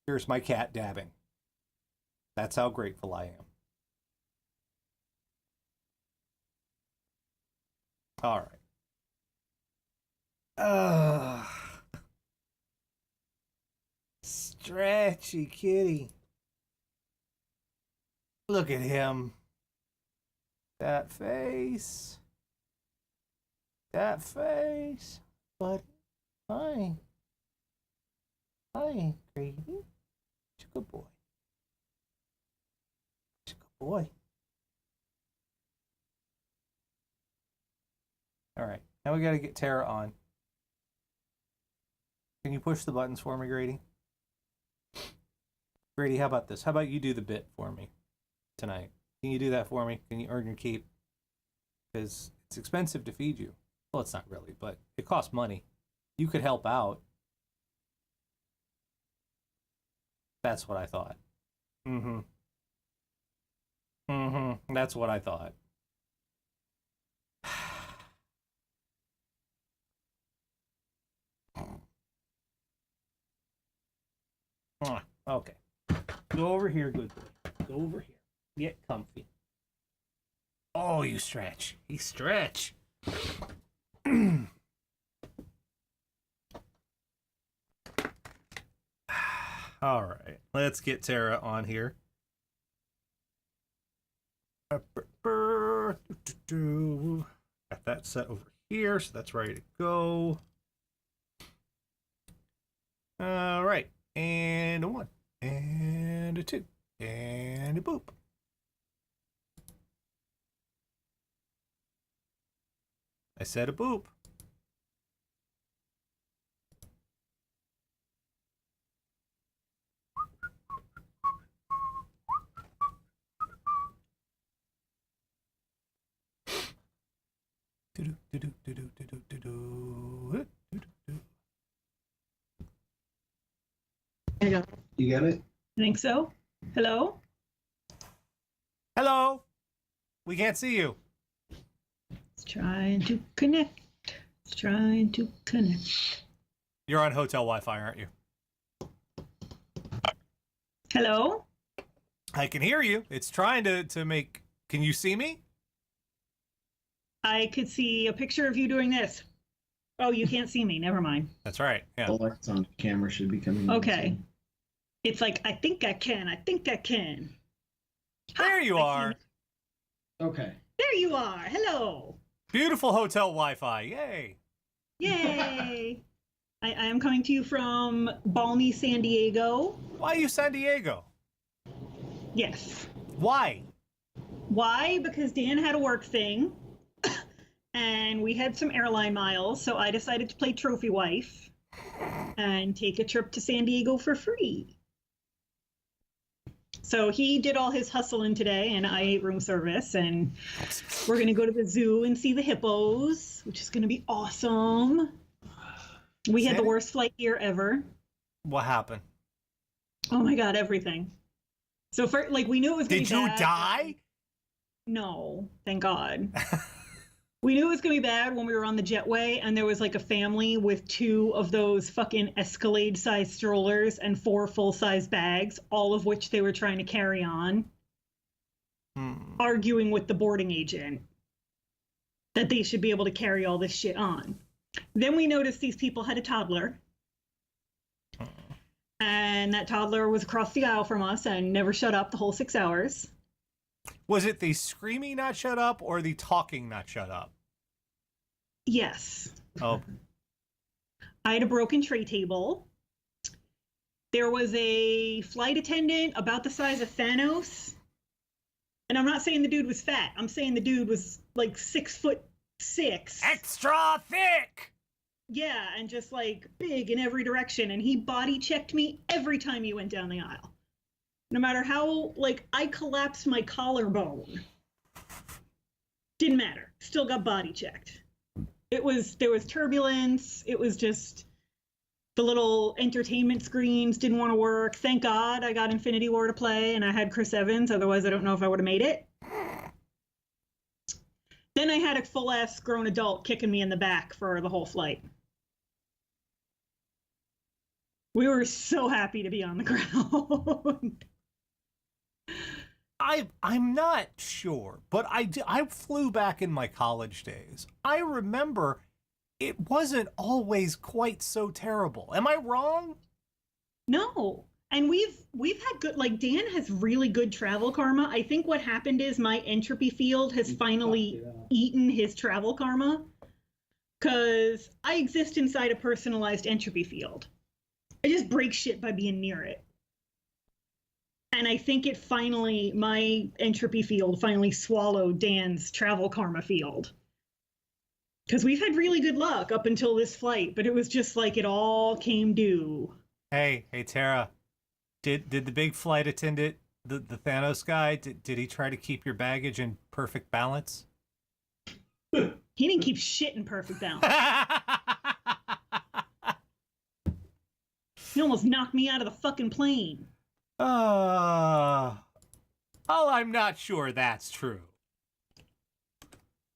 Here's my cat dabbing. That's how grateful I am. All right. Stretchy kitty. Look at him. That face. That face. But hi. Hi, Grady. Such a good boy. Such a good boy. All right. Now we got to get Tara on. Can you push the buttons for me, Grady? Grady, how about this? How about you do the bit for me tonight? Can you do that for me? Can you earn your keep? Because it's expensive to feed you. Well, it's not really, but it costs money. You could help out. That's what I thought. Mm-hmm. Mm-hmm. That's what I thought. Okay. Go over here, good boy. Go over here. Get comfy. Oh, you stretch. You stretch. All right. Let's get Tara on here. Got that set over here, so that's ready to go. All right. And a 1. And a 2. And a boop. I said a boop. You got it? I think so. Hello? Hello. We can't see you. It's trying to connect. It's trying to connect. You're on hotel Wi-Fi, aren't you? Hello? I can hear you. It's trying to make... Can you see me? I could see a picture of you doing this. Oh, you can't see me. Never mind. That's right. Yeah. The lights on camera should be coming on Okay. soon. It's like, I think I can. I think I can. There you are. Okay. There you are. Hello. Beautiful hotel Wi-Fi. Yay. Yay. I am coming to you from balmy San Diego. Why are you San Diego? Yes. Why? Why? Because Dan had a work thing. And we had some airline miles, so I decided to play trophy wife and take a trip to San Diego for free. So he did all his hustling today, and I ate room service, and we're going to go to the zoo and see the hippos, which is going to be awesome. We had the worst flight here ever. What happened? Oh my God, everything. So for, like, we knew it was going to be bad. Did you die? No, thank God. We knew it was going to be bad when we were on the jetway, and there was like a family with 2 of those fucking Escalade-sized strollers and 4 full-size bags, all of which they were trying to carry on, arguing with the boarding agent that they should be able to carry all this shit on. Then we noticed these people had a toddler, and that toddler was across the aisle from us and never shut up the whole 6 hours. Was it the screaming not shut up or the talking not shut up? Yes. Oh. I had a broken tray table. There was a flight attendant about the size of Thanos. And I'm not saying the dude was fat. I'm saying the dude was like 6'6". Extra thick! Yeah, and just like big in every direction. And he body checked me every time he went down the aisle. No matter how, like, I collapsed my collarbone. Didn't matter. Still got body checked. There was turbulence. It was just, the little entertainment screens didn't want to work. Thank God I got Infinity War to play and I had Chris Evans. Otherwise, I don't know if I would have made it. Then I had a full-ass grown adult kicking me in the back for the whole flight. We were so happy to be on the ground. I'm not sure, but I flew back in my college days. I remember it wasn't always quite so terrible. Am I wrong? No. And we've had good, like, Dan has really good travel karma. I think what happened is my entropy field has finally eaten his travel karma, because I exist inside a personalized entropy field. I just break shit by being near it. And I think my entropy field finally swallowed Dan's travel karma field. Because we've had really good luck up until this flight, but it was just like it all came due. Hey, Tara. Did the big flight attendant, the Thanos guy, did he try to keep your baggage in perfect balance? He didn't keep shit in perfect balance. He almost knocked me out of the fucking plane. Oh, I'm not sure that's true.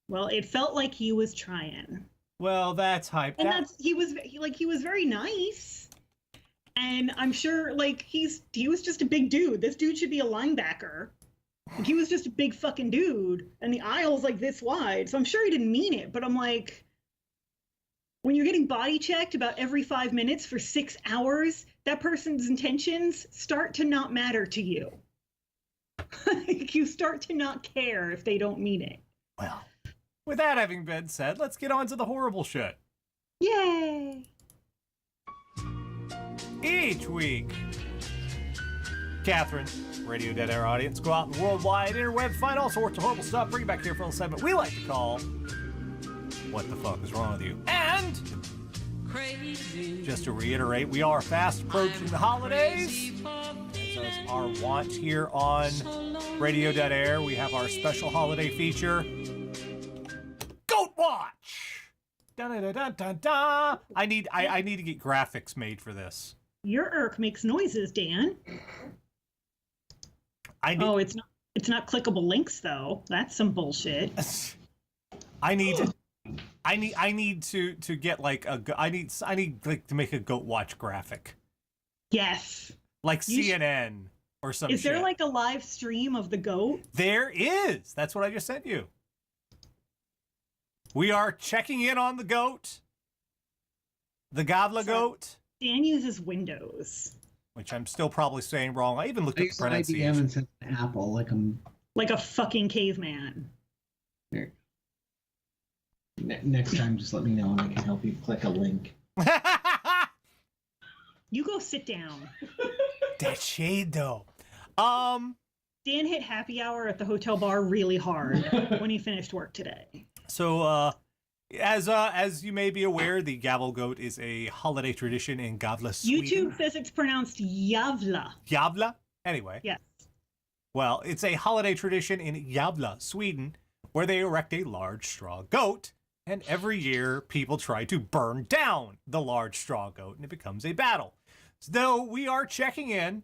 Well, it felt like he was trying. Well, that's hype. And he was very nice. And I'm sure, like, he was just a big dude. This dude should be a linebacker. Like, he was just a big fucking dude. And the aisle's like this wide. So I'm sure he didn't mean it. But I'm like, when you're getting body checked about every 5 minutes for 6 hours, that person's intentions start to not matter to you. Like, you start to not care if they don't mean it. Well, with that having been said, let's get on to the horrible shit. Yay! Each week, Catherine, Radio Dead Air audience, go out in the worldwide interweb, find all sorts of horrible stuff, bring it back here for a segment we like to call What the Fuck Is Wrong With You? And, just to reiterate, we are fast approaching the holidays. As is our want here on Radio Dead Air, we have our special holiday feature, Goat Watch! Da-da-da-da-da-da! I need to get graphics made for this. Your irk makes noises, Dan. Oh, it's not clickable links though. That's some bullshit. I need to get like I need like to make a Goat Watch graphic. Yes. Like CNN or something. Is there like a live stream of the goat? There is. That's what I just sent you. We are checking in on the goat. The Gabla goat. Dan uses Windows. Which I'm still probably saying wrong. I even looked at the IBM pronunciation. and said Apple, like a fucking caveman. Here. Next time, just let me know and I can help you click a link. You go sit down. That shade though. Dan hit happy hour at the hotel bar really hard when he finished work today. So, as you may be aware, the Gabble Goat is a holiday tradition in Gavla, Sweden. YouTube says it's pronounced Javla. Javla? Anyway. Yes. Well, it's a holiday tradition in Gavla, Sweden, where they erect a large straw goat, and every year people try to burn down the large straw goat, and it becomes a battle. So we are checking in,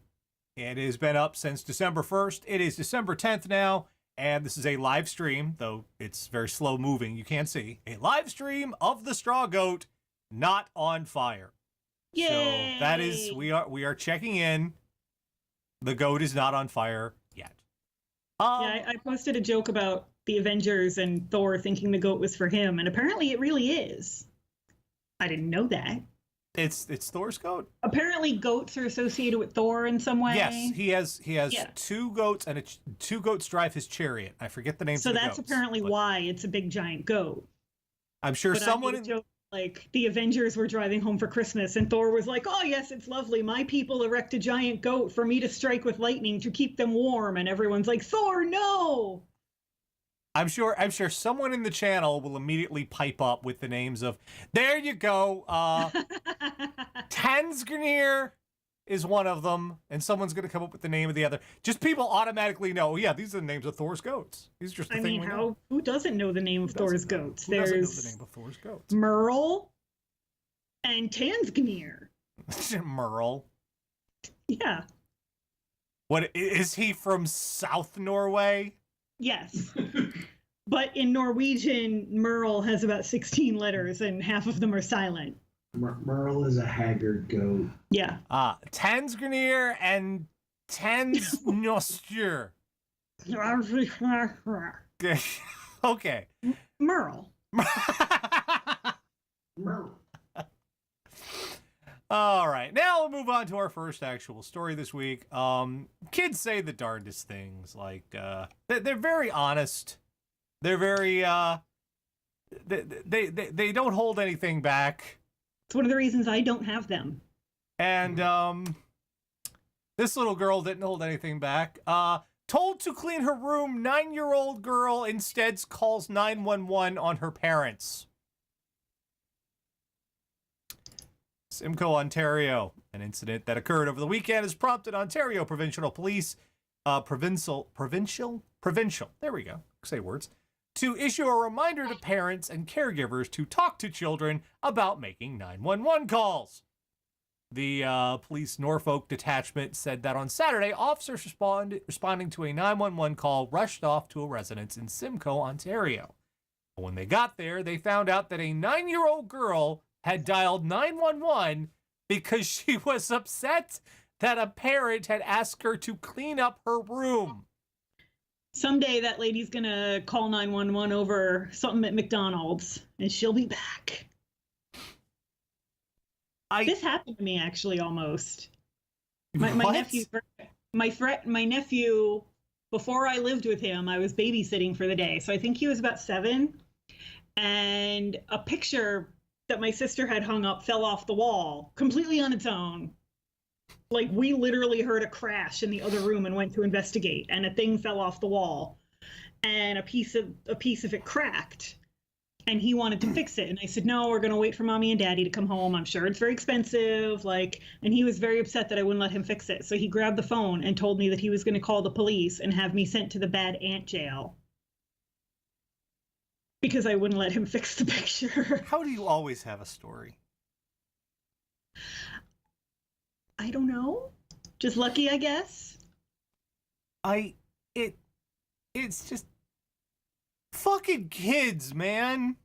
and it has been up since December 1st. It is December 10th now. And this is a live stream, though it's very slow moving. You can't see. A live stream of the straw goat not on fire. Yay! So that is, we are checking in. The goat is not on fire yet. Yeah, I posted a joke about the Avengers and Thor thinking the goat was for him, and apparently it really is. I didn't know that. It's Thor's goat. Apparently, goats are associated with Thor in some way. Yes, he has two goats, and two goats drive his chariot. I forget the names of the goats. So that's apparently why it's a big giant goat. I'm sure someone joke, like the Avengers were driving home for Christmas, and Thor was like, "Oh yes, it's lovely. My people erect a giant goat for me to strike with lightning to keep them warm," and everyone's like, "Thor, no!" I'm sure someone in the channel will immediately pipe up with the names of, there you go, Tansgrenir is one of them, and someone's going to come up with the name of the other. Just people automatically know, yeah, these are the names of Thor's goats. These are just the thing we know. Who doesn't know the name of Thor's goats? Who doesn't know the name of Thor's goats? Merle and Tansgrenir. Merle? Yeah. What, is he from South Norway? Yes. But in Norwegian, Merle has about 16 letters and half of them are silent. Merle is a haggard goat. Yeah. Tansgrenir and Tansnostur. Okay. Merle. Merle. All right, now we'll move on to our first actual story this week. Kids say the darndest things. Like they're very honest. They're very they don't hold anything back. It's one of the reasons I don't have them. And this little girl didn't hold anything back. Told to clean her room, 9-year-old girl instead calls 911 on her parents. Simcoe, Ontario. An incident that occurred over the weekend has prompted Ontario Provincial Police, provincial, there we go, say words, to issue a reminder to parents and caregivers to talk to children about making 911 calls. The police Norfolk detachment said that on Saturday, officers responding to a 911 call rushed off to a residence in Simcoe, Ontario. When they got there, they found out that a 9-year-old girl had dialed 911 because she was upset that a parent had asked her to clean up her room. Someday that lady's gonna call 911 over something at McDonald's, and she'll be back. This happened to me actually almost. My nephew, before I lived with him, I was babysitting for the day, so I think he was about 7, and a picture that my sister had hung up fell off the wall completely on its own. Like, we literally heard a crash in the other room and went to investigate, and a thing fell off the wall, and a piece of it cracked, and he wanted to fix it. And I said, no, we're going to wait for mommy and daddy to come home. I'm sure it's very expensive. And he was very upset that I wouldn't let him fix it. So he grabbed the phone and told me that he was going to call the police and have me sent to the bad aunt jail because I wouldn't let him fix the picture. How do you always have a story? I don't know. Just lucky, I guess. It's just fucking kids, man.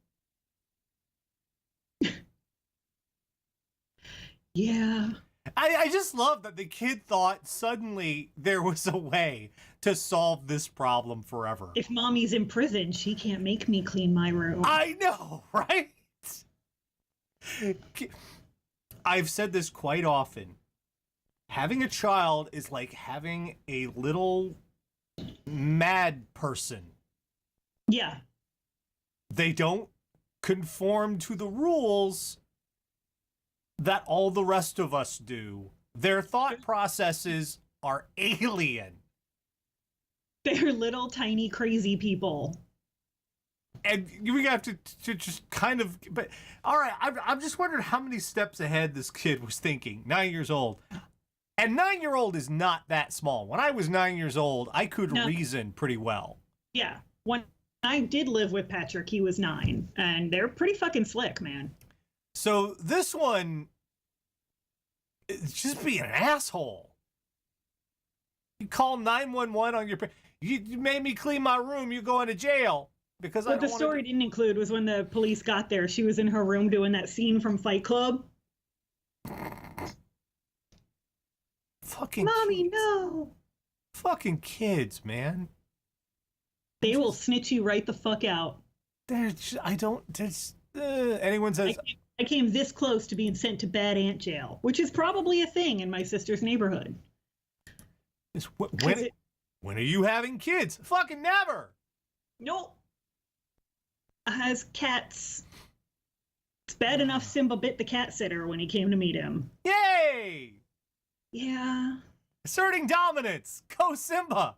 Yeah. I just love that the kid thought suddenly there was a way to solve this problem forever. If mommy's in prison, she can't make me clean my room. I know, right? I've said this quite often. Having a child is like having a little mad person. Yeah. They don't conform to the rules that all the rest of us do. Their thought processes are alien. They're little, tiny, crazy people. And we have to just kind of... But all right, I'm just wondering how many steps ahead this kid was thinking. 9 years old. And 9-year-old is not that small. When I was 9 years old, I could reason pretty well. Yeah. When I did live with Patrick, he was 9. And they're pretty fucking slick, man. So this one is just being an asshole. You call 911 on your... You made me clean my room. You go into jail. Because what the story didn't include was when the police got there, she was in her room doing that scene from Fight Club. Fucking Mommy, kids. no. Fucking kids, man. They will snitch you right the fuck out. Anyone says... I came this close to being sent to bad aunt jail, which is probably a thing in my sister's neighborhood. When are you having kids? Fucking never. Nope. Has cats. It's bad enough Simba bit the cat sitter when he came to meet him. Yay! Yeah. Asserting dominance. Go Simba.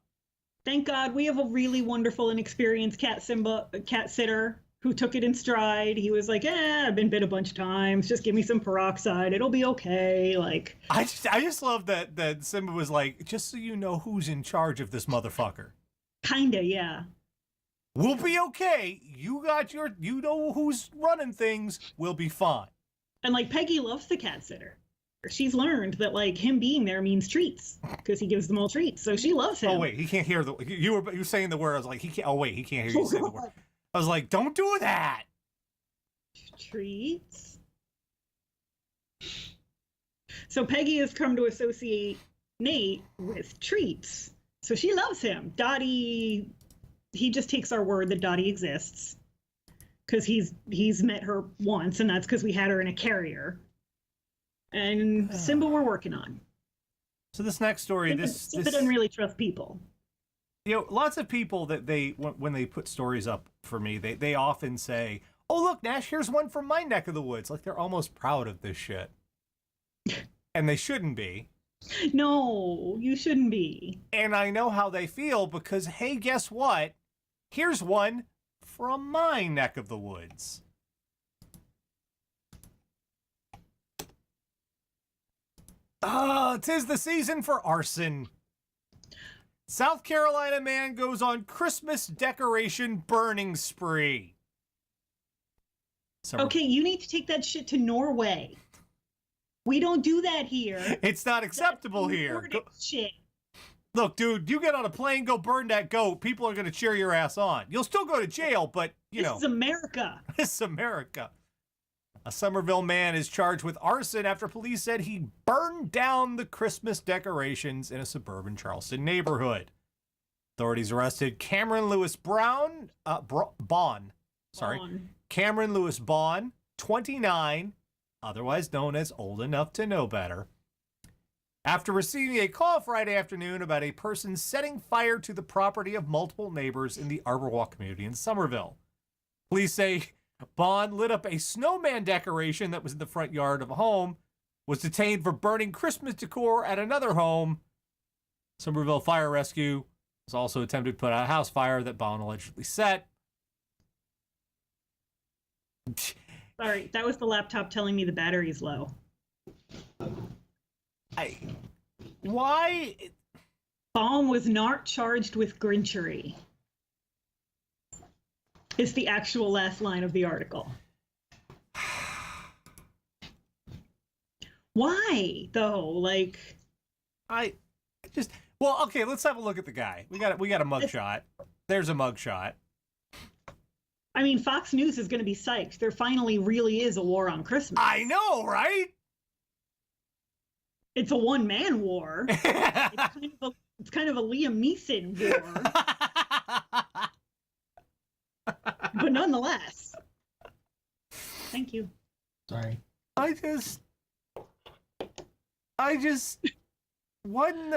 Thank God we have a really wonderful and experienced cat sitter who took it in stride. He was like, I've been bit a bunch of times. Just give me some peroxide. It'll be okay. Like, I just love that Simba was like, just so you know who's in charge of this motherfucker. Kinda, yeah. We'll be okay. You know who's running things. We'll be fine. And like Peggy loves the cat sitter. She's learned that like him being there means treats because he gives them all treats. So she loves him. Oh wait, he can't hear you were saying the word. I was like, he can't. Oh wait, he can't hear you say the word. I was like, don't do that. Treats. So Peggy has come to associate Nate with treats. So she loves him. Dottie, he just takes our word that Dottie exists because he's met her once, and that's because we had her in a carrier. And Simba we're working on. So this next story, Simba doesn't really trust people. You know, lots of people that when they put stories up for me, they often say, "Oh look, Nash, here's one from my neck of the woods." Like they're almost proud of this shit, and they shouldn't be. No, you shouldn't be. And I know how they feel because, hey, guess what? Here's one from my neck of the woods. Ah, 'tis the season for arson. South Carolina man goes on Christmas decoration burning spree. Okay, you need to take that shit to Norway. We don't do that here. It's not acceptable here. Shit. Look, dude, you get on a plane, go burn that goat. People are going to cheer your ass on. You'll still go to jail, but, you know. This is America. This is America. A Somerville man is charged with arson after police said he burned down the Christmas decorations in a suburban Charleston neighborhood. Authorities arrested Cameron Lewis Bond. Cameron Lewis Bond, 29, otherwise known as old enough to know better, after receiving a call Friday afternoon about a person setting fire to the property of multiple neighbors in the Arbor Walk community in Somerville. Police say Bond lit up a snowman decoration that was in the front yard of a home, was detained for burning Christmas decor at another home. Somerville Fire Rescue was also attempted to put out a house fire that Bond allegedly set. Sorry, that was the laptop telling me the battery's low. Why? Baum was not charged with Grinchery. Is the actual last line of the article. Why though? Like, well, okay. Let's have a look at the guy. We got a mugshot. There's a mugshot. I mean, Fox News is going to be psyched. There finally really is a war on Christmas. I know, right? It's a one-man war. It's kind of a Liam Neeson war. But nonetheless. Thank you. Sorry. I just what in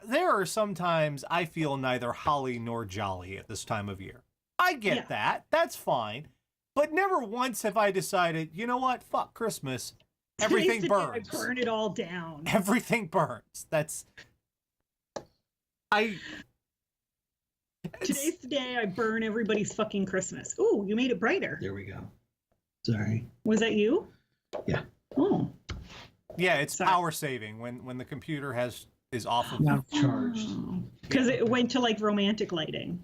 there are sometimes I feel neither holly nor jolly at this time of year. I get that. That's fine. But never once have I decided, you know what? Fuck Christmas. Everything burns. I burn it all down. Everything burns. Today's the day I burn everybody's fucking Christmas. Ooh, you made it brighter. There we go. Sorry. Was that you? Yeah. Oh. Yeah, it's power saving when the computer is off of Not charged. Because it went to like romantic lighting.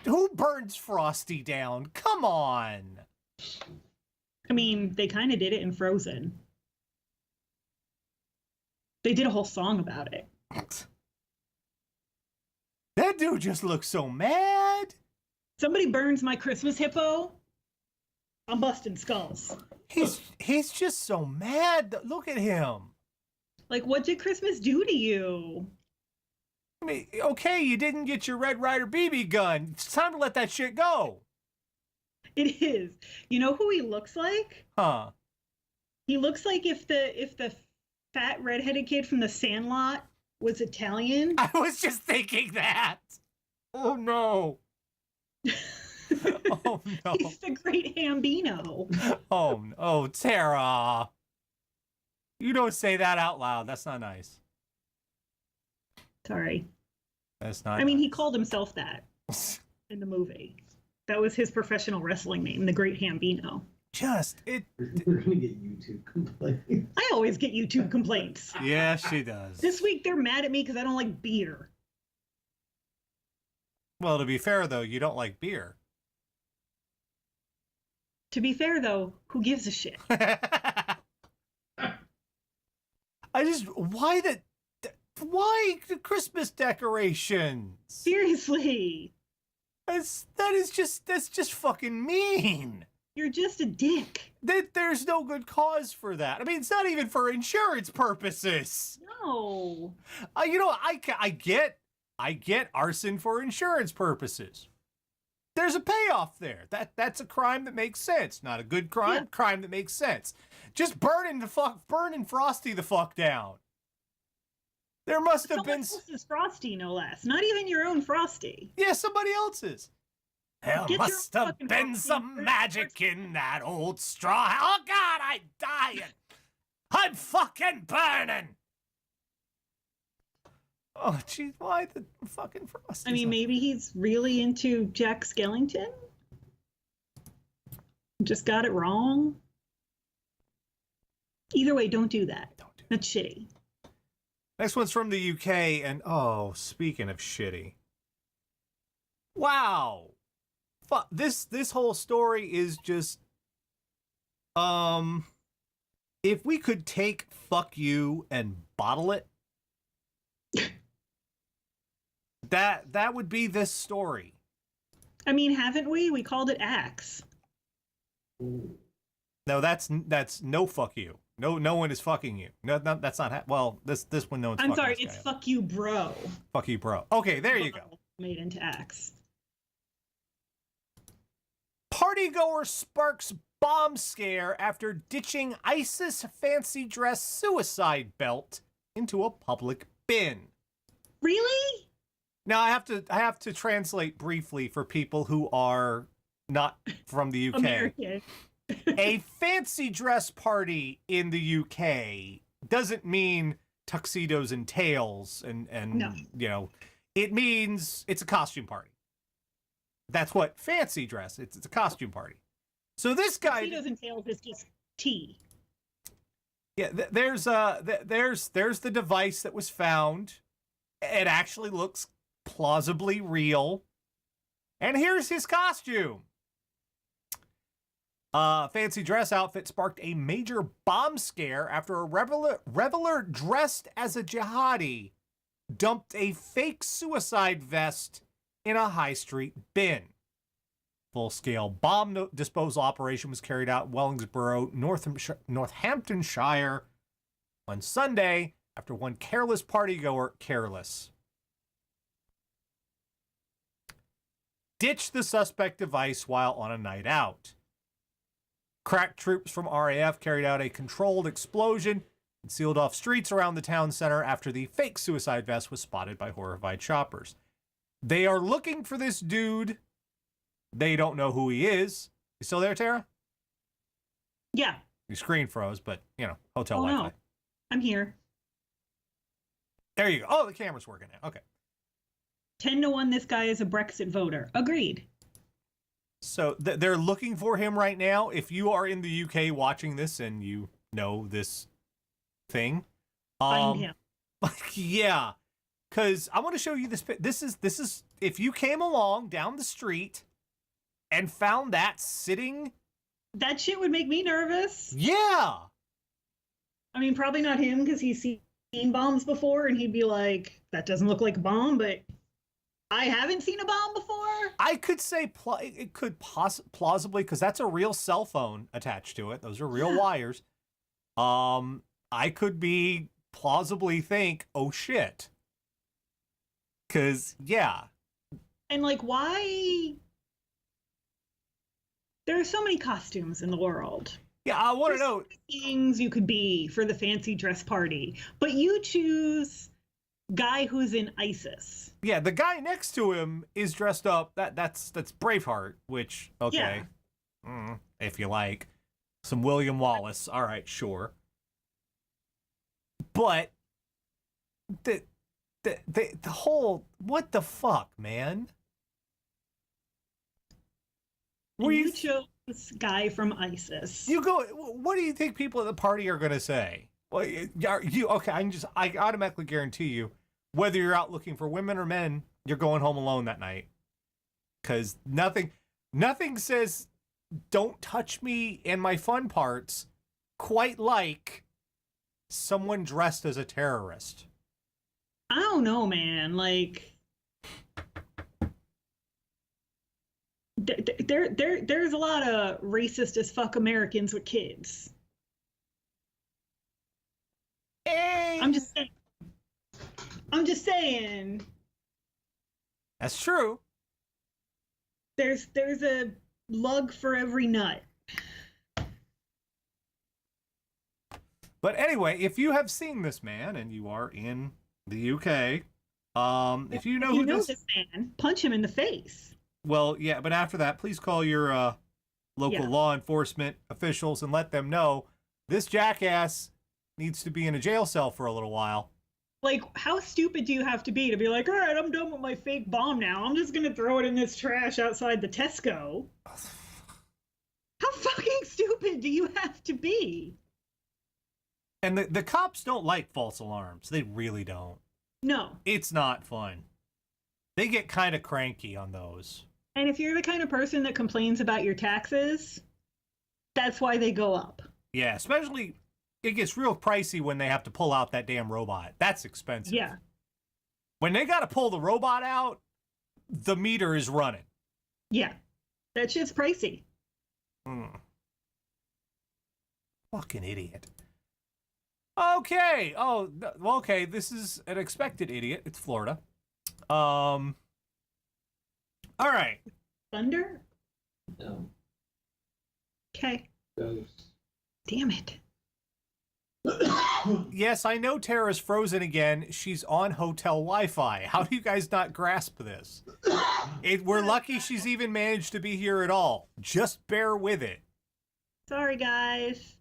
Who burns Frosty down? Come on. I mean, they kind of did it in Frozen. They did a whole song about it. That dude just looks so mad. Somebody burns my Christmas hippo, I'm busting skulls. He's just so mad. Look at him. Like, what did Christmas do to you? I mean, okay, you didn't get your Red Ryder BB gun. It's time to let that shit go. It is. You know who he looks like? Huh. He looks like if the fat redheaded kid from The Sandlot was Italian. I was just thinking that. Oh no. Oh no. He's the great Hambino. Oh, Tara. You don't say that out loud. That's not nice. Sorry. That's not I mean, nice. he called himself that in the movie. That was his professional wrestling name, the Great Hambino. We're gonna get YouTube complaints. I always get YouTube complaints. Yeah, she does. This week they're mad at me because I don't like beer. Well, to be fair though, you don't like beer. To be fair though, who gives a shit? Why the Christmas decorations? Seriously. That's just fucking mean. You're just a dick. There's no good cause for that. I mean, it's not even for insurance purposes. No. You know, I get arson for insurance purposes. There's a payoff there. That's a crime that makes sense. Not a good crime, Yeah. crime that makes sense. Just burning Frosty the fuck down. There must have Someone been else's Frosty, no less. Not even your own Frosty. yeah, somebody else's. There Get your must have fucking been Frosty some first. magic in that old straw. Oh God, I'm dying. I'm fucking burning. Oh, geez, why the fucking Frosty? I mean, maybe he's really into Jack Skellington. Just got it wrong. Either way, don't do that. Don't do That's shitty. Next one's from the UK, and oh, speaking of shitty. Wow. This whole story is just if we could take fuck you and bottle it, that would be this story. I mean, haven't we? We called it Axe. No, that's no fuck you. No one is fucking you. No, that's not well, this one no one's I'm fucking sorry, this it's guy. fuck you, bro. Fuck you, bro. Okay, there you go. Made into Axe. Partygoer sparks bomb scare after ditching ISIS fancy dress suicide belt into a public bin. Really? Now I have to translate briefly for people who are not from the UK. American. A fancy dress party in the UK doesn't mean tuxedos and tails and No. you know, it means it's a costume party. That's what fancy dress. It's a costume party. So this guy, Tuxedos and tails is just tea. yeah, there's the device that was found. It actually looks plausibly real. And here's his costume. Fancy dress outfit sparked a major bomb scare after a reveler dressed as a jihadi dumped a fake suicide vest in a high street bin. Full-scale bomb disposal operation was carried out in Wellingsborough, Northamptonshire on Sunday after one careless partygoer ditched the suspect device while on a night out. Crack troops from RAF carried out a controlled explosion and sealed off streets around the town center after the fake suicide vest was spotted by horrified shoppers. They are looking for this dude. They don't know who he is. You still there, Tara? Yeah. Your screen froze, but, you know, hotel Oh, Wi-Fi. no. I'm here. There you go. Oh, the camera's working now. Okay. 10-1, this guy is a Brexit voter. Agreed. So they're looking for him right now. If you are in the UK watching this and you know this thing, Find him. yeah, because I want to show you this. This is if you came along down the street and found that sitting. That shit would make me nervous. Yeah. I mean, probably not him because he's seen bombs before and he'd be like, that doesn't look like a bomb, but I haven't seen a bomb before. I could say it could plausibly, because that's a real cell phone attached to it. Those are real wires. I could be plausibly think, oh shit. Because, yeah. And like, why? There are so many costumes in the world. Yeah, I want to There's know. Things you could be for the fancy dress party, but you choose guy who's in ISIS. Yeah, the guy next to him is dressed up. That's Braveheart, which, okay. Yeah. If you like. Some William Wallace. All right, sure. But the whole, what the fuck, man? And you chose this guy from ISIS. You go. What do you think people at the party are gonna say? Well, you okay? I automatically guarantee you, whether you're out looking for women or men, you're going home alone that night. Because nothing says don't touch me and my fun parts quite like someone dressed as a terrorist. I don't know, man. Like, There's a lot of racist as fuck Americans with kids. Hey. I'm just saying. I'm just saying. That's true. There's a lug for every nut. But anyway, if you have seen this man and you are in the UK, if you know this man, punch him in the face. Well, yeah, but after that, please call your local law enforcement officials and let them know this jackass needs to be in a jail cell for a little while. Like, how stupid do you have to be like, all right, I'm done with my fake bomb now. I'm just going to throw it in this trash outside the Tesco. How fucking stupid do you have to be? And the cops don't like false alarms. They really don't. No. It's not fun. They get kind of cranky on those. And if you're the kind of person that complains about your taxes, that's why they go up. Yeah, especially it gets real pricey when they have to pull out that damn robot. That's expensive. Yeah. When they got to pull the robot out, the meter is running. Yeah. That shit's pricey. Fucking idiot. Okay. Oh, well, okay. This is an expected idiot. It's Florida. All right. Thunder? No. Okay. Ghost. Damn it. Yes, I know Tara's frozen again. She's on hotel Wi-Fi. How do you guys not grasp this? We're lucky she's even managed to be here at all. Just bear with it. Sorry, guys.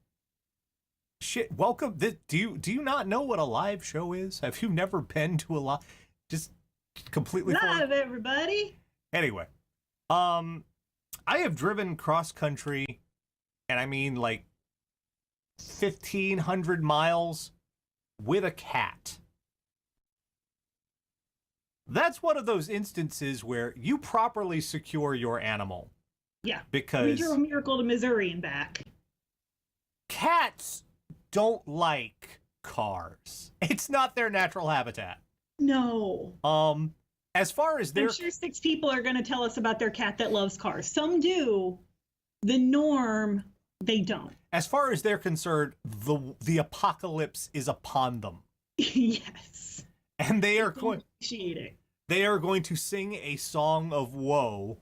Shit, welcome. Do you not know what a live show is? Have you never been to a live? Just completely live, everybody. Anyway, I have driven cross country, and I mean like 1,500 miles with a cat. That's one of those instances where you properly secure your animal. Yeah. Because we drove a miracle to Missouri and back. Cats don't like cars. It's not their natural habitat. No. As far as I'm sure 6 people are going to tell us about their cat that loves cars. Some do. The norm, they don't. As far as they're concerned, the apocalypse is upon them. Yes. And they are going appreciate it. They are going to sing a song of woe.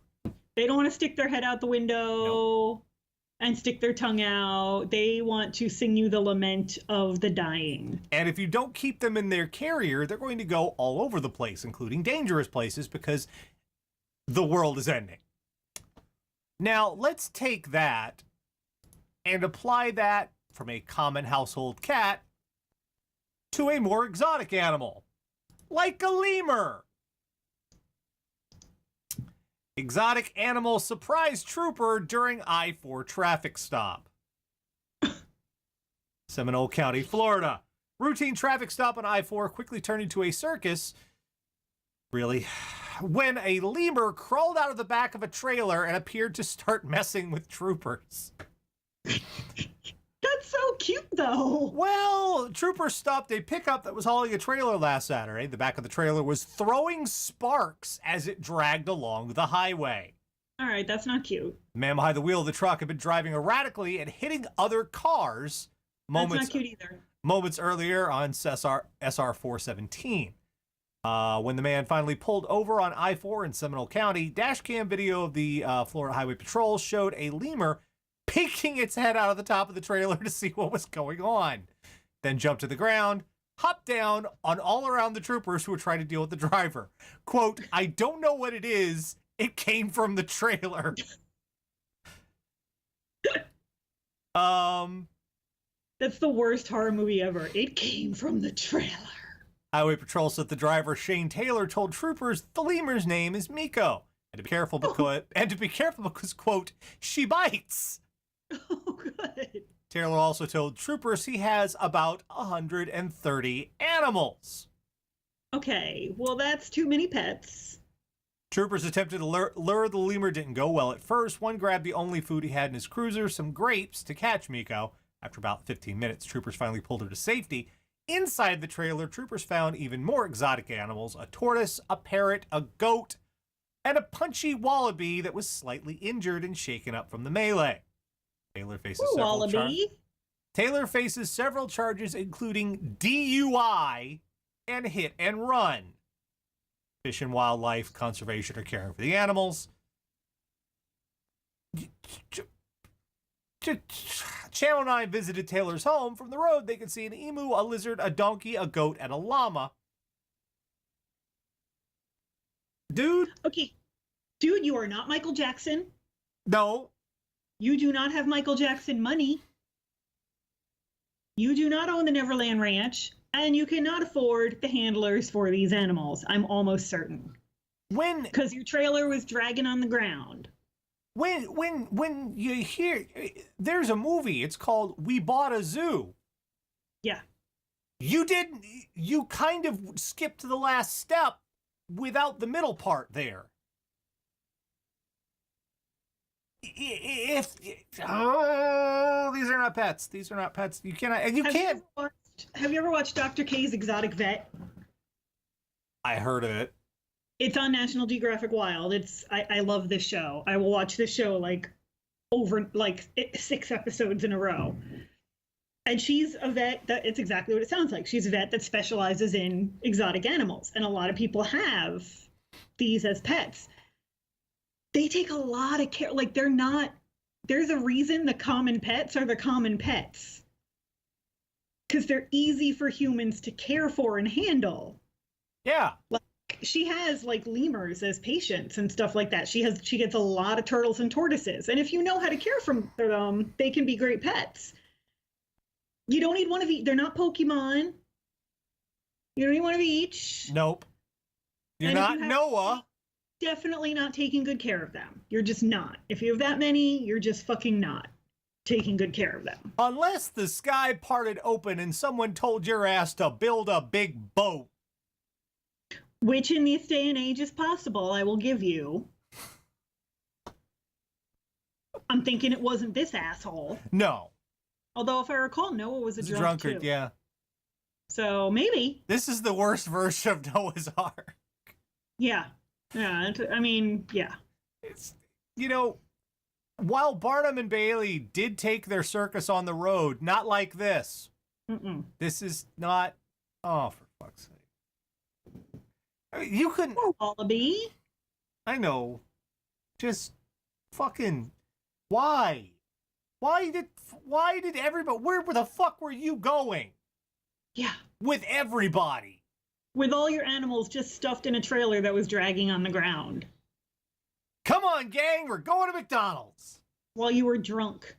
They don't want to stick their head out the window and stick their tongue out. They want to sing you the lament of the dying. And if you don't keep them in their carrier, they're going to go all over the place, including dangerous places, because the world is ending. Now, let's take that and apply that from a common household cat to a more exotic animal, like a lemur. Exotic animal surprise trooper during I-4 traffic stop. Seminole County, Florida. Routine traffic stop on I-4 quickly turned into a circus. Really? When a lemur crawled out of the back of a trailer and appeared to start messing with troopers. That's so cute, though. Well, troopers stopped a pickup that was hauling a trailer last Saturday. The back of the trailer was throwing sparks as it dragged along the highway. All right, that's not cute. The man behind the wheel of the truck had been driving erratically and hitting other cars That's not cute either. Moments earlier on SR 417. When the man finally pulled over on I-4 in Seminole County, dash cam video of the Florida Highway Patrol showed a lemur peeking its head out of the top of the trailer to see what was going on. Then jumped to the ground, hopped down on all around the troopers who were trying to deal with the driver. Quote, "I don't know what it is. It came from the trailer." That's the worst horror movie ever. It came from the trailer. Highway Patrol said the driver, Shane Taylor, told troopers the lemur's name is Miko. And to be careful because, quote, "she bites." Oh, good. Taylor also told troopers he has about 130 animals. Okay, well, that's too many pets. Troopers attempted to lure the lemur. Didn't go well at first. One grabbed the only food he had in his cruiser, some grapes, to catch Miko. After about 15 minutes, troopers finally pulled her to safety. Inside the trailer, troopers found even more exotic animals: a tortoise, a parrot, a goat, and a punchy wallaby that was slightly injured and shaken up from the melee. Taylor faces several charges, including DUI and hit and run. Fish and Wildlife Conservation are caring for the animals. Channel 9 visited Taylor's home. From the road, they could see an emu, a lizard, a donkey, a goat, and a llama. Dude. Okay. Dude, you are not Michael Jackson. No. You do not have Michael Jackson money. You do not own the Neverland Ranch. And you cannot afford the handlers for these animals. I'm almost certain. Because your trailer was dragging on the ground. When you hear, there's a movie, it's called We Bought a Zoo. Yeah. You kind of skipped the last step without the middle part there. These are not pets. These are not pets. You cannot, and you can't. Have you ever watched Dr. K's Exotic Vet? I heard of it. It's on National Geographic Wild. I love this show. I will watch this show over 6 episodes in a row. And she's a vet it's exactly what it sounds like. She's a vet that specializes in exotic animals. And a lot of people have these as pets. They take a lot of care. There's a reason the common pets are the common pets. Because they're easy for humans to care for and handle. Yeah. She has lemurs as patients and stuff like that. She gets a lot of turtles and tortoises. And if you know how to care for them, they can be great pets. You don't need one of each. They're not Pokemon. You don't need one of each. Nope. You're not Noah. Definitely not taking good care of them. You're just not. If you have that many, you're just fucking not taking good care of them. Unless the sky parted open and someone told your ass to build a big boat. Which in this day and age is possible, I will give you. I'm thinking it wasn't this asshole. No. Although, if I recall, Noah was a drunkard, too. Yeah. So, maybe. This is the worst version of Noah's Ark. Yeah. Yeah, I mean, yeah. It's, while Barnum and Bailey did take their circus on the road, not like this. Mm-mm. This is not... Oh, for fuck's sake. You couldn't... Wallaby. I know. Just fucking... Why? Why did everybody... Where the fuck were you going? Yeah. With everybody. With all your animals just stuffed in a trailer that was dragging on the ground. Come on, gang, we're going to McDonald's. While you were drunk.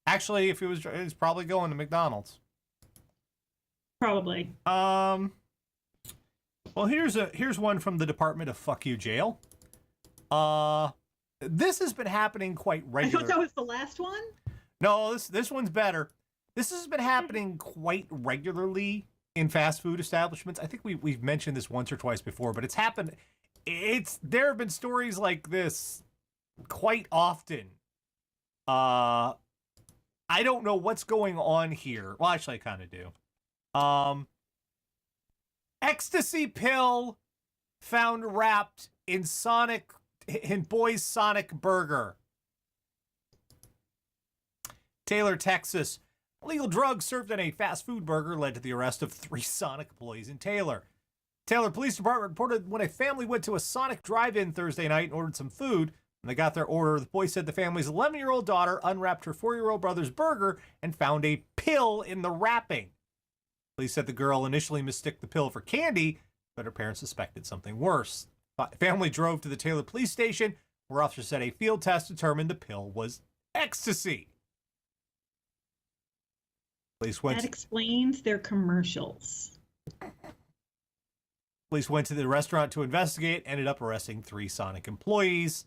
Actually, if it was probably going to McDonald's. Probably. Well, here's one from the Department of Fuck You Jail. This has been happening quite regularly. I thought that was the last one? No, this one's better. This has been happening quite regularly in fast food establishments. I think we've mentioned this once or twice before, but it's happened. There have been stories like this quite often. I don't know what's going on here. Well, actually, I kind of do. Ecstasy pill found wrapped in Boy's Sonic burger. Taylor, Texas. Illegal drugs served in a fast food burger led to the arrest of 3 Sonic employees in Taylor. Taylor Police Department reported when a family went to a Sonic drive-in Thursday night and ordered some food. When they got their order, the boy said the family's 11-year-old daughter unwrapped her 4-year-old brother's burger and found a pill in the wrapping. Police said the girl initially mistook the pill for candy, but her parents suspected something worse. The family drove to the Taylor police station, where officers said a field test determined the pill was ecstasy. That explains their commercials. Police went to the restaurant to investigate, ended up arresting 3 Sonic employees.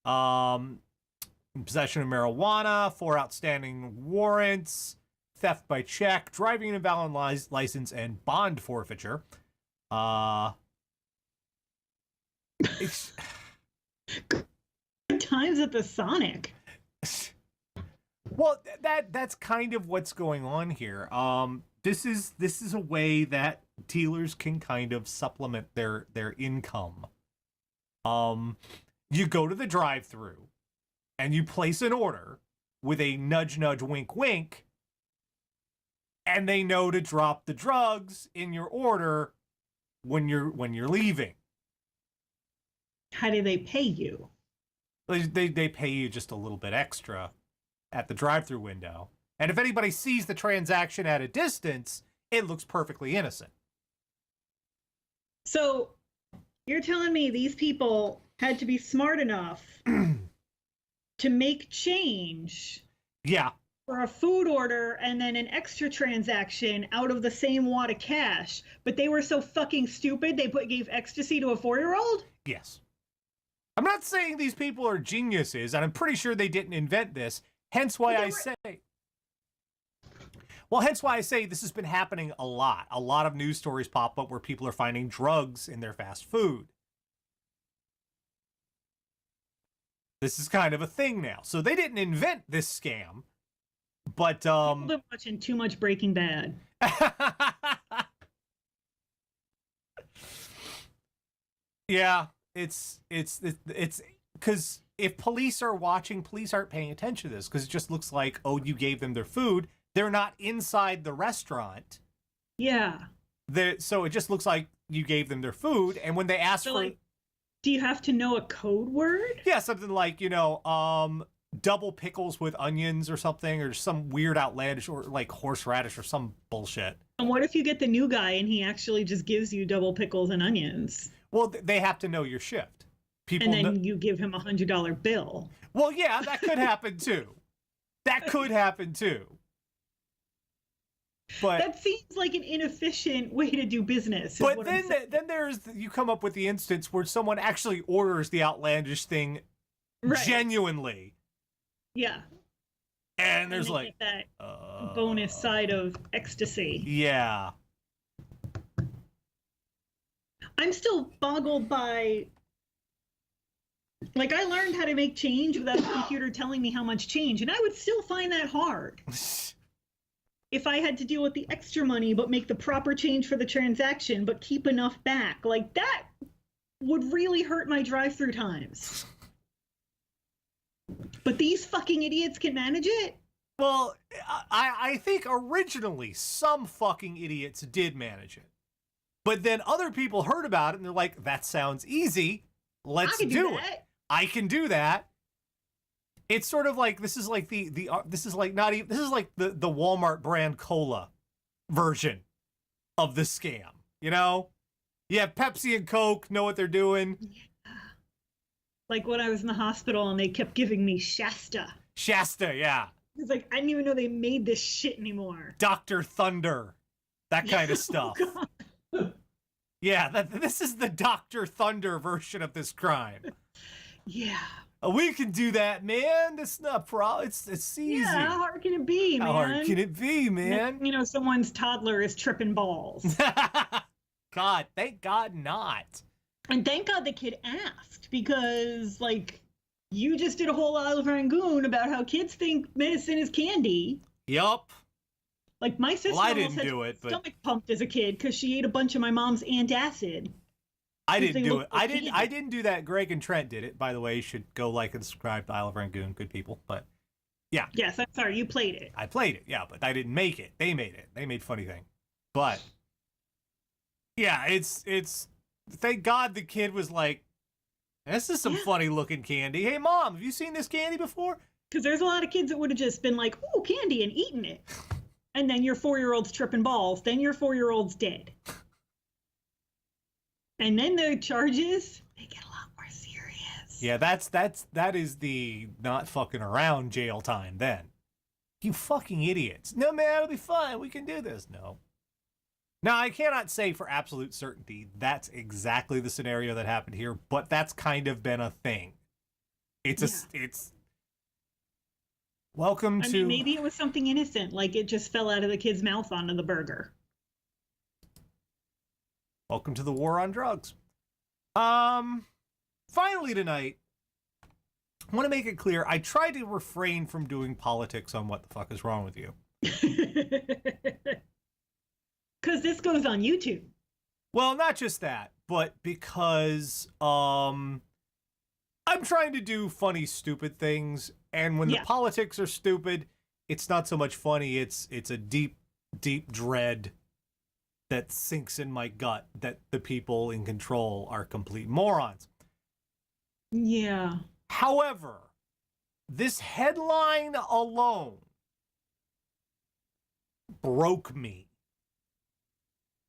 Possession of marijuana, 4 outstanding warrants, theft by check, driving an invalid license, and bond forfeiture. Good times at the Sonic. Well, that's kind of what's going on here. This is a way that dealers can kind of supplement their income. You go to the drive-thru and you place an order with a nudge, nudge, wink, wink, and they know to drop the drugs in your order when you're leaving. How do they pay you? They pay you just a little bit extra at the drive-thru window. And if anybody sees the transaction at a distance, it looks perfectly innocent. So you're telling me these people had to be smart enough to make change Yeah. for a food order and then an extra transaction out of the same wad of cash, but they were so fucking stupid they gave ecstasy to a 4-year-old? Yes. I'm not saying these people are geniuses, and I'm pretty sure they didn't invent this. Hence why hence why I say this has been happening a lot. A lot of news stories pop up where people are finding drugs in their fast food. This is kind of a thing now. So they didn't invent this scam, but People been watching too much Breaking Bad. Yeah, it's because if police are watching, police aren't paying attention to this because it just looks like, oh, you gave them their food. They're not inside the restaurant. Yeah. So it just looks like you gave them their food, and when they ask for, like, do you have to know a code word? yeah, something like, double pickles with onions or something, or some weird outlandish, or like horseradish or some bullshit. And what if you get the new guy and he actually just gives you double pickles and onions? Well, they have to know your shift. People and then you give him $100 bill. Well, yeah, that could happen too. That could happen too. But that seems like an inefficient way to do business. But then you come up with the instance where someone actually orders the outlandish thing genuinely. Yeah. And there's like that bonus side of ecstasy. Yeah. I'm still boggled by, like, I learned how to make change without the computer telling me how much change, and I would still find that hard. If I had to deal with the extra money, but make the proper change for the transaction, but keep enough back, like, that would really hurt my drive-through times. But these fucking idiots can manage it? Well, I think originally some fucking idiots did manage it. But then other people heard about it and they're like, that sounds easy. Let's do it. I can do that. It's sort of like, this is like the Walmart brand cola version of the scam. You know? You have Pepsi and Coke, know what they're doing. Yeah. Like when I was in the hospital and they kept giving me Shasta. Shasta, yeah. It's like, I didn't even know they made this shit anymore. Dr. Thunder. That kind of stuff. Oh, God. Yeah, this is the Dr. Thunder version of this crime. Yeah. We can do that, man. That's not a problem. It's easy. Yeah, how hard can it be, man? How hard can it be, man? You know, someone's toddler is tripping balls. God, thank God not. And thank God the kid asked, because, like, you just did a whole Olive Rangoon about how kids think medicine is candy. Yup. Like, my sister almost had stomach pumped as a kid because she ate a bunch of my mom's antacid. I didn't do it. I didn't do that. Greg and Trent did it. By the way, you should go like and subscribe to Isle of Rangoon. Good people. But yeah. Yes, I'm sorry. You played it. I played it, yeah, but I didn't make it. They made it. They made funny thing. But yeah, it's thank God the kid was like, this is some funny looking candy. Hey mom, have you seen this candy before? Because there's a lot of kids that would have just been like, ooh, candy, and eaten it. And then your 4-year-old's tripping balls. Then your 4-year-old's dead. And then the charges, they get a lot more serious. Yeah, that is the not fucking around jail time then. You fucking idiots. No, man, it'll be fine. We can do this. No. Now, I cannot say for absolute certainty that's exactly the scenario that happened here, but that's kind of been a thing. It's welcome to... I mean, maybe it was something innocent, like it just fell out of the kid's mouth onto the burger. Welcome to the war on drugs. Finally tonight, I want to make it clear, I try to refrain from doing politics on what the fuck is wrong with you. Because this goes on YouTube. Well, not just that, but because I'm trying to do funny, stupid things, and when the politics are stupid, it's not so much funny. It's a deep, deep dread that sinks in my gut that the people in control are complete morons. Yeah. However, this headline alone broke me.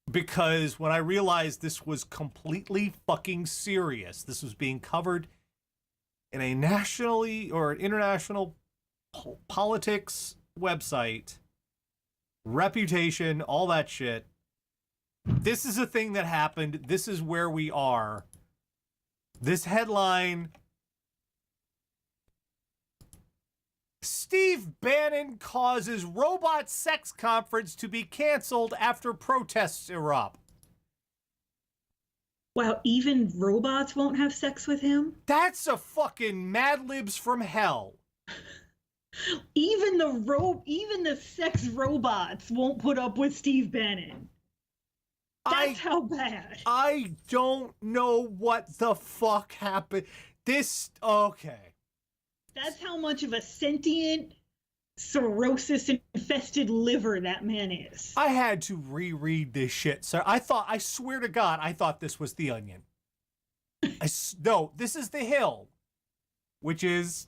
Because when I realized this was completely fucking serious, this was being covered in a nationally or an international politics website, Reputation, all that shit. This is a thing that happened. This is where we are. This headline: Steve Bannon causes robot sex conference to be canceled after protests erupt. Wow, even robots won't have sex with him? That's a fucking Mad Libs from hell. Even the sex robots won't put up with Steve Bannon. That's how bad. I don't know what the fuck happened. Okay. That's how much of a sentient, cirrhosis-infested liver that man is. I had to reread this shit, sir. I swear to God, I thought this was The Onion. No, this is The Hill, which is,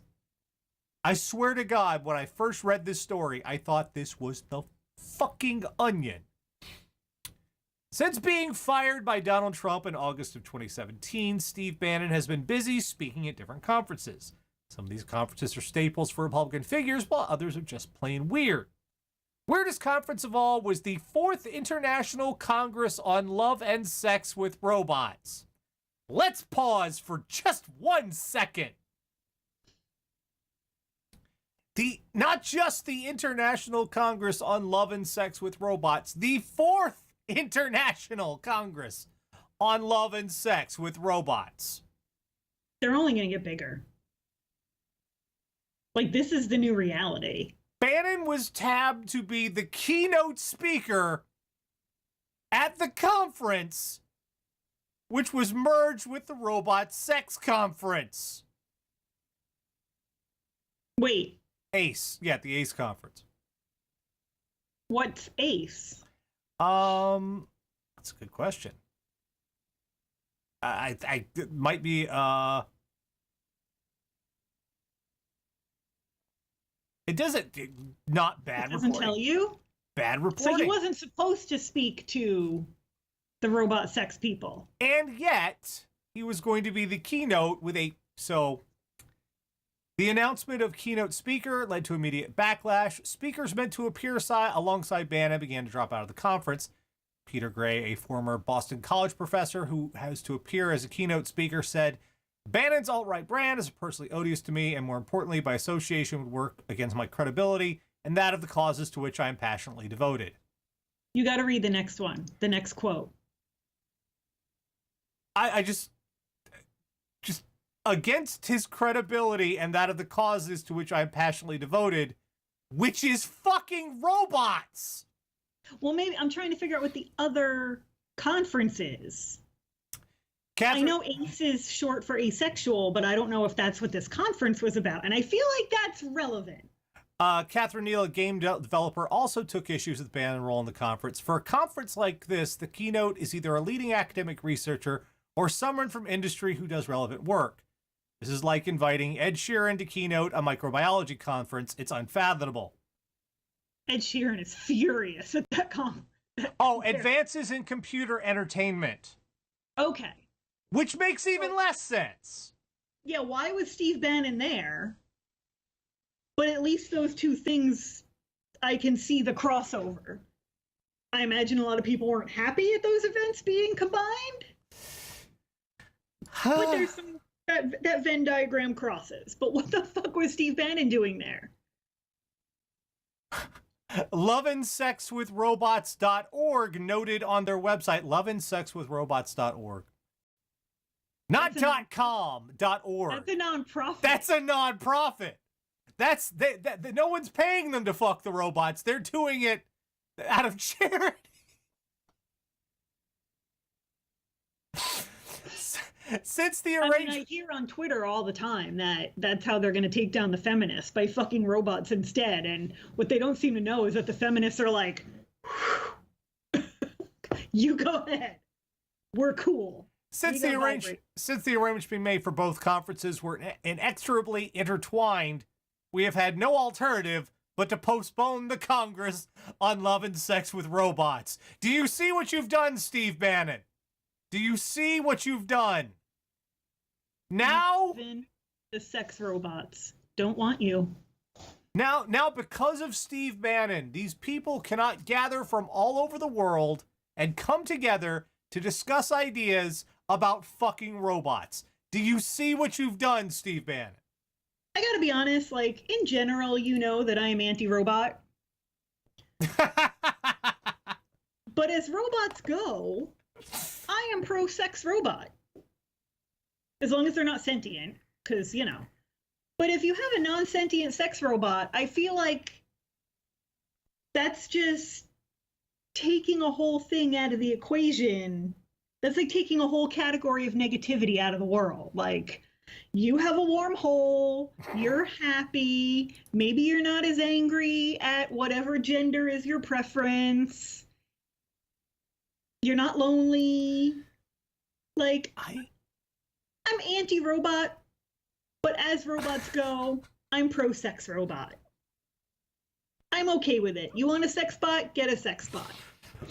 I swear to God, when I first read this story, I thought this was The fucking Onion. Since being fired by Donald Trump in August of 2017, Steve Bannon has been busy speaking at different conferences. Some of these conferences are staples for Republican figures, while others are just plain weird. Weirdest conference of all was the 4th International Congress on Love and Sex with Robots. Let's pause for just 1 second. Not just the International Congress on Love and Sex with Robots, the 4th International Congress on Love and Sex with Robots. They're only going to get bigger. Like, this is the new reality. Bannon was tabbed to be the keynote speaker at the conference, which was merged with the Robot Sex Conference. Wait. ACE. Yeah, the ACE conference. What's ACE? That's a good question. It might be, it doesn't, not bad it doesn't reporting. Tell you? Bad reporting. So he wasn't supposed to speak to the robot sex people. And yet, he was going to be the keynote so the announcement of keynote speaker led to immediate backlash. Speakers meant to appear alongside Bannon began to drop out of the conference. Peter Gray, a former Boston College professor who has to appear as a keynote speaker, said, Bannon's alt-right brand is personally odious to me, and more importantly, by association would work against my credibility and that of the causes to which I am passionately devoted. You got to read the next one, the next quote. I just against his credibility and that of the causes to which I am passionately devoted, which is fucking robots. Well, maybe I'm trying to figure out what the other conference is. Catherine, I know ACE is short for asexual, but I don't know if that's what this conference was about. And I feel like that's relevant. Catherine Neal, a game developer, also took issues with Bannon's role in the conference. For a conference like this, the keynote is either a leading academic researcher or someone from industry who does relevant work. This is like inviting Ed Sheeran to keynote a microbiology conference. It's unfathomable. Ed Sheeran is furious at that conference. Oh, advances in computer entertainment. Okay. Which makes even less sense. Yeah, why was Steve Bannon there? But at least those two things, I can see the crossover. I imagine a lot of people weren't happy at those events being combined. But there's some that Venn diagram crosses. But what the fuck was Steve Bannon doing there? Loveandsexwithrobots.org noted on their website, loveandsexwithrobots.org. Not .com.org. That's a nonprofit. That's a nonprofit. No one's paying them to fuck the robots. They're doing it out of charity. Since the I mean, arrangement. I hear on Twitter all the time that that's how they're going to take down the feminists, by fucking robots instead. And what they don't seem to know is that the feminists are like, you go ahead. We're cool. Since the arrangement being made for both conferences were inexorably intertwined, we have had no alternative but to postpone the Congress on Love and Sex with Robots. Do you see what you've done, Steve Bannon? Do you see what you've done? Now, Even the sex robots don't want you. now, because of Steve Bannon, these people cannot gather from all over the world and come together to discuss ideas about fucking robots. Do you see what you've done, Steve Bannon? I gotta be honest, like, in general, you know that I am anti-robot. But as robots go, I am pro-sex robot. As long as they're not sentient, because, you know. But if you have a non-sentient sex robot, I feel like that's just taking a whole thing out of the equation. That's like taking a whole category of negativity out of the world. Like, you have a warm hole, you're happy, maybe you're not as angry at whatever gender is your preference, you're not lonely. Like, I'm anti-robot, but as robots go, I'm pro-sex robot. I'm okay with it. You want a sex bot? Get a sex bot.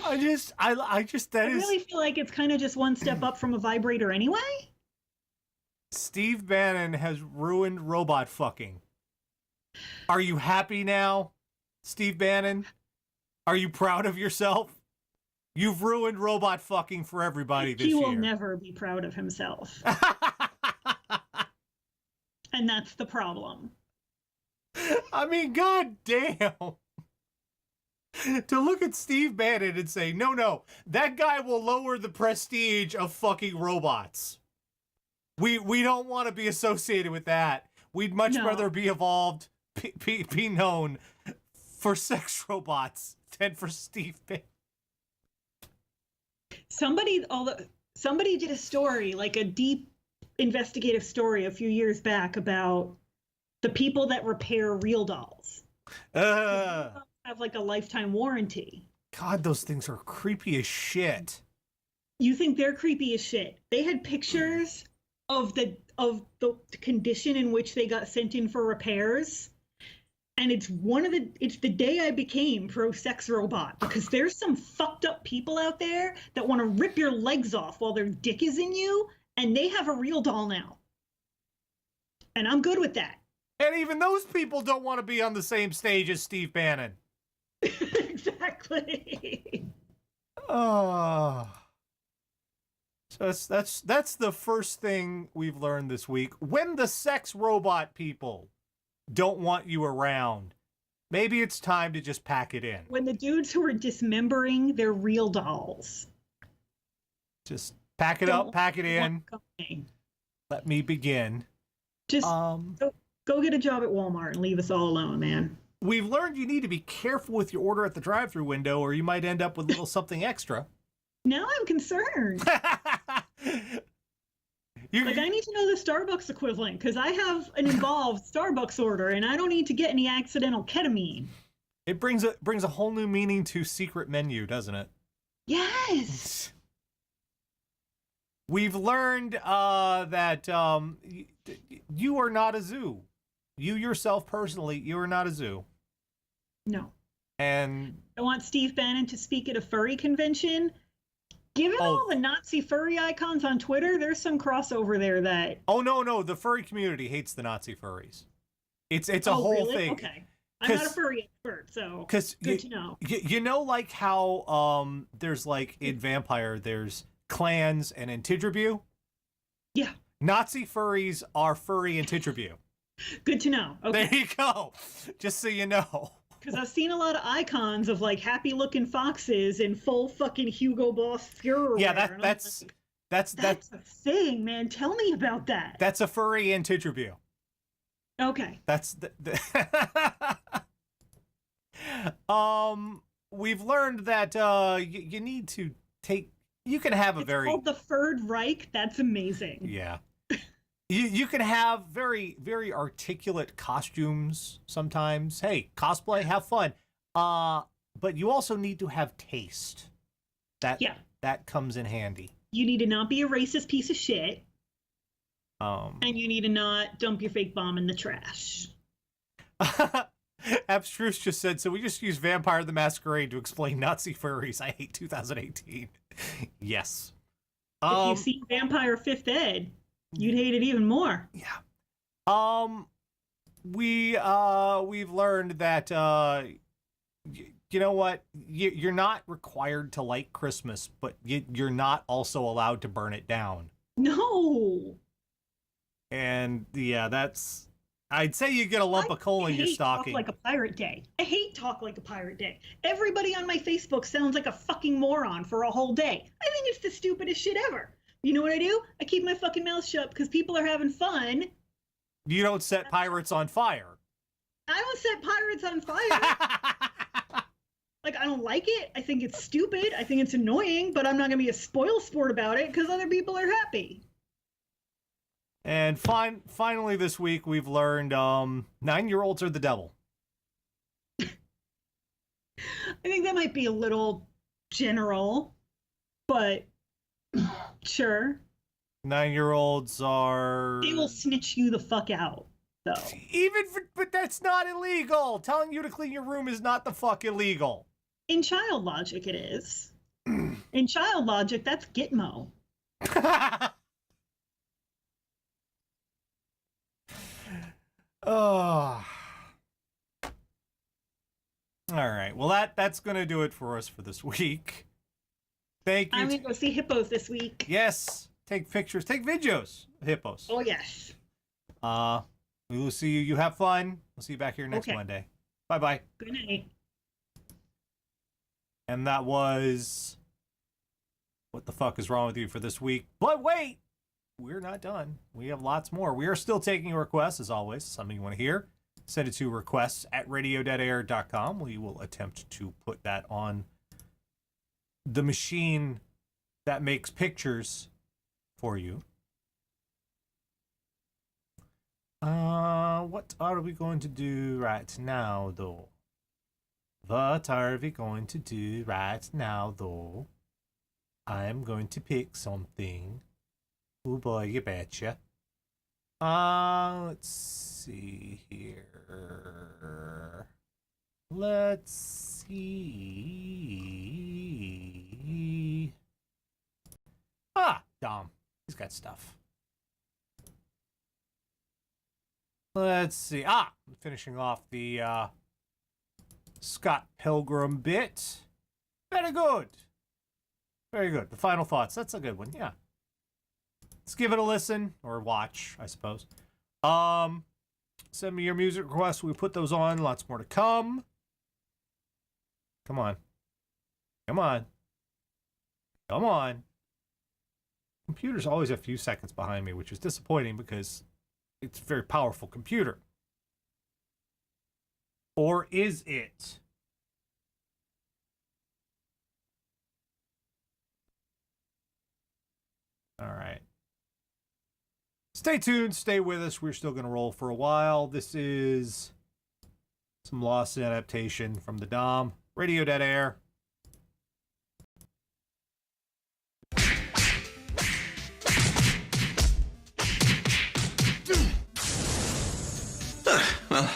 I really feel like it's kind of just one step up from a vibrator anyway. Steve Bannon has ruined robot fucking. Are you happy now, Steve Bannon? Are you proud of yourself? You've ruined robot fucking for everybody this year. He will never be proud of himself. And that's the problem. I mean, god damn. To look at Steve Bannon and say, no, that guy will lower the prestige of fucking robots. We don't want to be associated with that. We'd much rather be evolved, be known for sex robots than for Steve Bannon. Somebody did a story, like a deep investigative story a few years back about the people that repair real dolls. Have like a lifetime warranty. God, those things are creepy as shit. You think they're creepy as shit? They had pictures of the condition in which they got sent in for repairs, and it's the day I became pro sex robot, because there's some fucked up people out there that want to rip your legs off while their dick is in you, and they have a real doll now, and I'm good with that. And even those people don't want to be on the same stage as Steve Bannon. Exactly. Oh. So that's the first thing we've learned this week. When the sex robot people don't want you around, maybe it's time to just pack it in. When the dudes who are dismembering their real dolls. Just pack it up, pack it in. Let me begin. Just go get a job at Walmart and leave us all alone, man. We've learned you need to be careful with your order at the drive-thru window, or you might end up with a little something extra. Now I'm concerned. I need to know the Starbucks equivalent, because I have an involved Starbucks order, and I don't need to get any accidental ketamine. It brings a whole new meaning to secret menu, doesn't it? Yes. We've learned that you are not a zoo. You yourself personally, you are not a zoo. No. And I want Steve Bannon to speak at a furry convention. Given all the Nazi furry icons on Twitter, there's some crossover there that... Oh, no. The furry community hates the Nazi furries. It's a whole really? thing. Okay. I'm not a furry expert, so good to know. You know, like how there's like in Vampire, there's clans and in Tidribute? Yeah. Nazi furries are furry in Tidribute. Good to know. Okay. There you go. Just so you know. Because I've seen a lot of icons of like happy-looking foxes in full fucking Hugo Boss Fuhrer. Yeah, that's a thing, man. Tell me about that. That's a furry in Tidribute. Okay. That's we've learned that you need to take you can have a It's very called the Third Reich. That's amazing. yeah. You can have very, very articulate costumes sometimes. Hey, cosplay, have fun. But you also need to have taste. That comes in handy. You need to not be a racist piece of shit. And you need to not dump your fake bomb in the trash. Abstruse just said, so we just use Vampire the Masquerade to explain Nazi furries. I hate 2018. Yes. If you've seen Vampire 5th Ed, you'd hate it even more. Yeah. We've learned that you know what? You're not required to like Christmas, but you're not also allowed to burn it down. No. And yeah, I'd say you get a lump of coal in your stocking. Talk like a pirate day. I hate Talk Like a Pirate Day. Everybody on my Facebook sounds like a fucking moron for a whole day. I think it's the stupidest shit ever. You know what I do? I keep my fucking mouth shut because people are having fun. You don't set pirates on fire. I don't set pirates on fire. Like, I don't like it. I think it's stupid. I think it's annoying, but I'm not going to be a spoil sport about it because other people are happy. And finally this week, we've learned 9-year-olds are the devil. I think that might be a little general, but sure. 9-year-olds are... They will snitch you the fuck out, though. But that's not illegal. Telling you to clean your room is not the fuck illegal. In child logic, it is. In child logic, that's Gitmo. Oh. All right. Well, that's going to do it for us for this week. Thank you. I'm going to go see hippos this week. Yes. Take pictures. Take videos of hippos. Oh, yes. We will see you. You have fun. We'll see you back here next Monday. Bye-bye. Good night. And that was... What the fuck is wrong with you for this week? But wait! We're not done. We have lots more. We are still taking requests, as always. Something you want to hear, send it to requests@radiodeadair.com. We will attempt to put that on the machine that makes pictures for you. What are we going to do right now, though? What are we going to do right now, though? I'm going to pick something. Oh boy, you betcha. Let's see here. Let's see. Dom. He's got stuff. Let's see. Finishing off the Scott Pilgrim bit. Very good. Very good. The final thoughts. That's a good one. Yeah. Let's give it a listen or watch, I suppose. Send me your music requests. We put those on. Lots more to come. Come on. Come on. Come on. Computer's always a few seconds behind me, which is disappointing because it's a very powerful computer. Or is it? All right. Stay tuned. Stay with us. We're still going to roll for a while. This is some Lost adaptation from the Dom. Radio Dead Air. Well,